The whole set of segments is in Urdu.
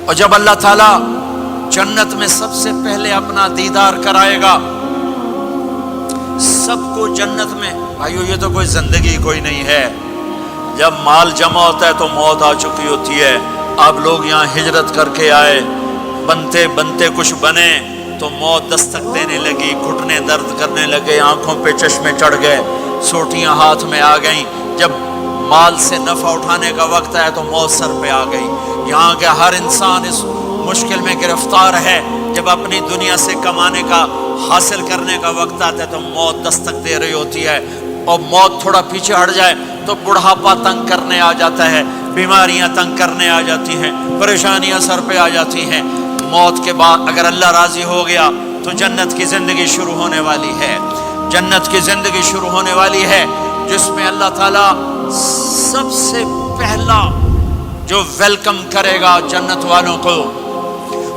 اور جب اللہ تعالیٰ جنت میں سب سے پہلے اپنا دیدار کرائے گا سب کو جنت میں، بھائیو یہ تو کوئی زندگی کوئی نہیں ہے، جب مال جمع ہوتا ہے تو موت آ چکی ہوتی ہے۔ آپ لوگ یہاں ہجرت کر کے آئے، بنتے بنتے کچھ بنے تو موت دستک دینے لگی، گھٹنے درد کرنے لگے، آنکھوں پہ چشمے چڑھ گئے، سوٹیاں ہاتھ میں آ گئیں، جب مال سے نفع اٹھانے کا وقت آیا تو موت سر پہ آ گئی۔ یہاں کے ہر انسان اس مشکل میں گرفتار ہے، جب اپنی دنیا سے کمانے کا حاصل کرنے کا وقت آتا ہے تو موت دستک دے رہی ہوتی ہے، اور موت تھوڑا پیچھے ہٹ جائے تو بڑھاپا تنگ کرنے آ جاتا ہے، بیماریاں تنگ کرنے آ جاتی ہیں، پریشانیاں سر پہ آ جاتی ہیں۔ موت کے بعد اگر اللہ راضی ہو گیا تو جنت کی زندگی شروع ہونے والی ہے، جنت کی زندگی شروع ہونے والی ہے، جس میں اللہ تعالیٰ سب سے پہلا جو ویلکم کرے گا جنت والوں کو،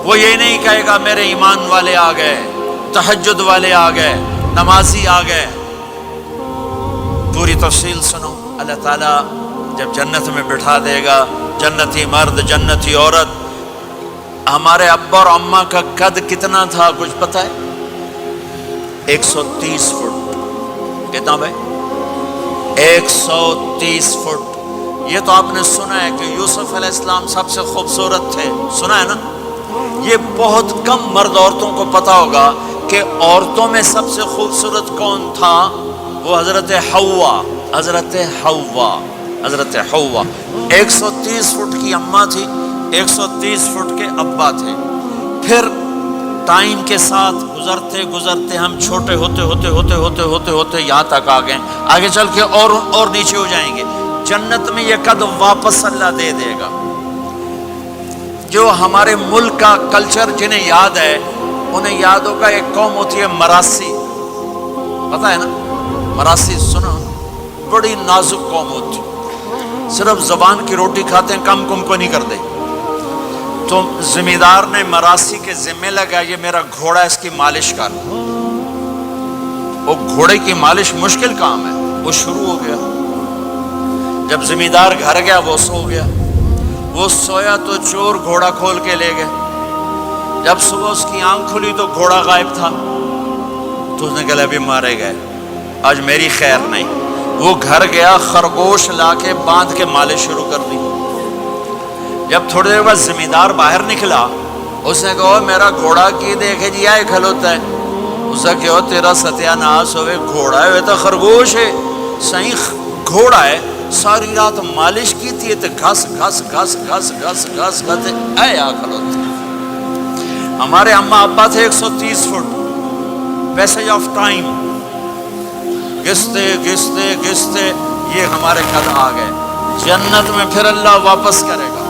وہ یہ نہیں کہے گا میرے ایمان والے آ گئے، تہجد والے آ گئے، نمازی آ گئے۔ پوری تفصیل سنو، اللہ تعالیٰ جب جنت میں بٹھا دے گا جنتی مرد جنتی عورت۔ ہمارے ابا اور اماں کا قد کتنا تھا کچھ پتہ ہے؟ 130 فٹ۔ کتنا بھائی؟ 130 فٹ۔ یہ تو آپ نے سنا ہے کہ یوسف علیہ السلام سب سے خوبصورت تھے، سنا ہے نا؟ یہ بہت کم مرد عورتوں کو پتا ہوگا کہ عورتوں میں سب سے خوبصورت کون تھا؟ وہ حضرت حوا، حضرت حوا، حضرت حوا۔ 130 فٹ کی اماں تھی، 130 فٹ کے ابا تھے۔ پھر ٹائم کے ساتھ گزرتے گزرتے ہم چھوٹے ہوتے ہوتے ہوتے ہوتے ہوتے ہوتے یہاں تک آ گئے، آگے چل کے اور نیچے ہو جائیں گے۔ جنت میں یہ قد واپس اللہ دے دے گا۔ جو ہمارے ملک کا کلچر جنہیں یاد ہے انہیں یاد ہوگا، ایک قوم ہوتی ہے مراسی، پتہ ہے نا؟ مراسی سنا؟ بڑی نازک قوم ہوتی، صرف زبان کی روٹی کھاتے ہیں، کم کم کو نہیں کرتے۔ تو زمیندار نے مراسی کے ذمہ لگا یہ میرا گھوڑا اس کی مالش کر۔ وہ گھوڑے کی مالش مشکل کام ہے، وہ شروع ہو گیا۔ جب زمیندار گھر گیا وہ سو گیا، وہ سویا تو چور گھوڑا کھول کے لے گئے۔ جب صبح اس کی آنکھ کھلی تو گھوڑا غائب تھا، تو اس نے کہا ابھی مارے گئے، آج میری خیر نہیں۔ وہ گھر گیا، خرگوش لا کے باندھ کے مالش شروع کر دی۔ جب تھوڑی دیر بعد زمیندار باہر نکلا، اس نے کہا میرا گھوڑا کی دیکھے جی آئے کھلوتا ہے۔ اس نے کہا تیرا ستیہ ناس ہوئے، گھوڑا ہے تو خرگوش ہے، صحیح گھوڑا ہے، ساری رات مالش کی تھی تو گھس گھس گھس گھس گھس گھس گھس اے آ کھلوتے۔ ہمارے اماں ابا تھے 130 فٹ، پیسج آف ٹائم، گھستے گھستے گھستے یہ ہمارے قد آ گئے۔ جنت میں پھر اللہ واپس کرے گا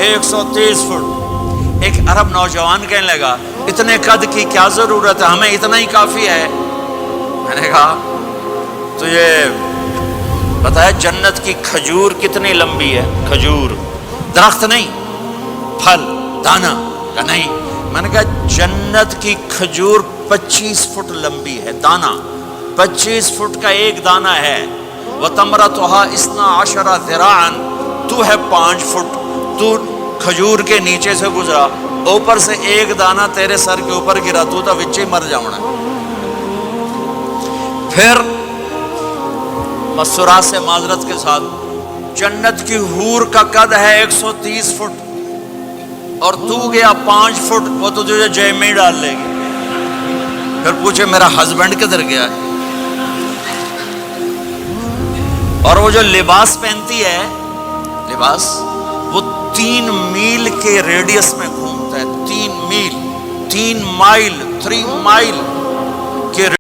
130 فٹ۔ ایک عرب نوجوان کہنے لگا اتنے قد کی کیا ضرورت ہے، ہمیں اتنا ہی کافی ہے۔ میں نے کہا تو یہ بتایا جنت کی کھجور کتنی لمبی ہے؟ کھجور درخت نہیں، پھل دانا کا نہیں۔ میں نے کہا جنت کی کھجور 25 فٹ لمبی ہے، دانا 25 فٹ کا ایک دانہ ہے۔ وَتَمْرَتُهَا 12 ذِرَاعًا، تو ہے 5 فٹ، تو کھجور کے نیچے سے گزرا، اوپر سے ایک دانہ تیرے سر کے اوپر گرا، تو وچے مر جاؤنا۔ پھر مسورات سے معذرت کے ساتھ جنت کی حور کا قد ہے 130 فٹ، اور تو گیا 5 فٹ، وہ تو تجھے جہنم میں ڈال لے گی۔ پھر پوچھے میرا ہسبینڈ کدھر گیا ہے؟ اور وہ جو لباس پہنتی ہے، لباس وہ 3 میل کے ریڈیس میں گھومتا ہے، 3 میل، 3 مائل، 3 مائل